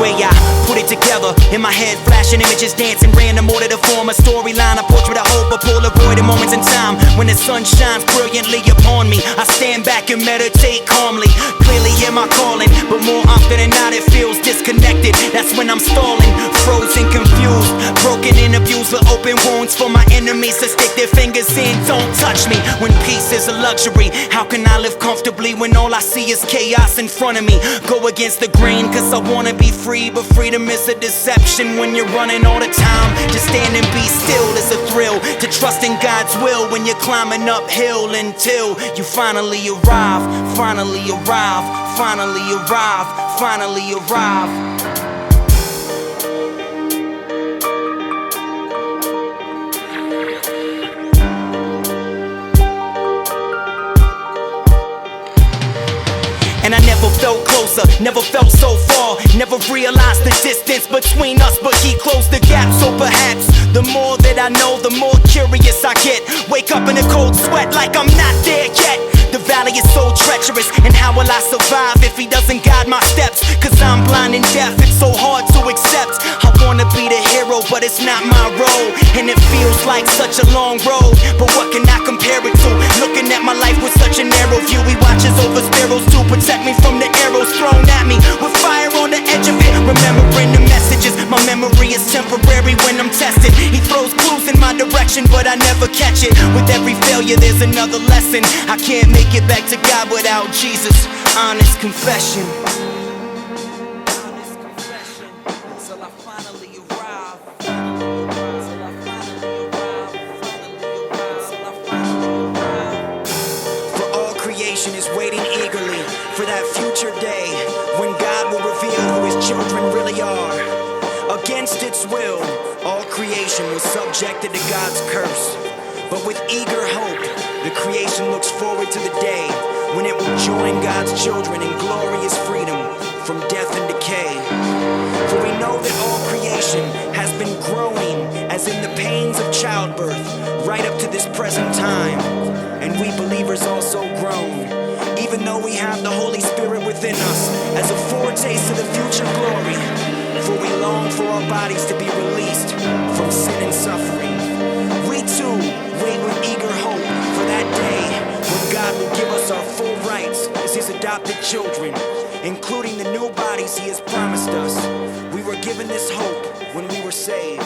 way I put it together. In my head, flashing images, dancing random order to form a storyline, a portrait of hope, a Polaroid of moments in time when the sun shines brilliantly upon me. I stand back and meditate calmly, clearly hear my calling, but more often than not it feels disconnected. That's when I'm stalling, frozen, confused, broken interviews with open wounds for my enemies to stick their fingers in. Don't touch me when peace is a luxury. How can I live comfortably when all I see is chaos in front of me? Go against the grain cause I wanna be free, but freedom is a deception when you're running all the time. Just stand and be still is a thrill, to trust in God's will when you're climbing uphill until you finally arrive, finally arrive, finally arrive, finally arrive. And I never felt closer, never felt so far, never realized the distance between us, but he closed the gap. So perhaps the more that I know, the more curious I get. Wake up in a cold sweat like I'm not there yet. The valley is so treacherous, and how will I survive if he doesn't guide my steps? Cause I'm blind and deaf, it's so hard to accept. I wanna be the hero, but it's not my role, and it feels like such a long road. But what can I compare it to? Looking at my life with such a narrow view. He watches over sparrows to protect me from the arrows thrown at me, with fire on the edge of it. Remembering the messages, my memory is temporary when I'm tested. He throws clues in my direction, but I never catch it. With every failure there's another lesson. I can't make it back to God without Jesus. Honest confession. Until I finally arrive. For all creation is waiting eagerly for that future day when God will reveal who his children really are. Against its will, all creation was subjected to God's curse. But with eager hope, the creation looks forward to the day when it will join God's children in glorious freedom from death and decay. For we know that all creation has been growing as in the pains of childbirth right up to this present time. And we believers also grown, even though we have the Holy Spirit within us as a foretaste of the future glory. For we long for our bodies to be released from sin and suffering. We too wait with eager hope for that day when God will give us our full rights as his adopted children, including the new bodies he has promised us. We were given this hope when we were saved.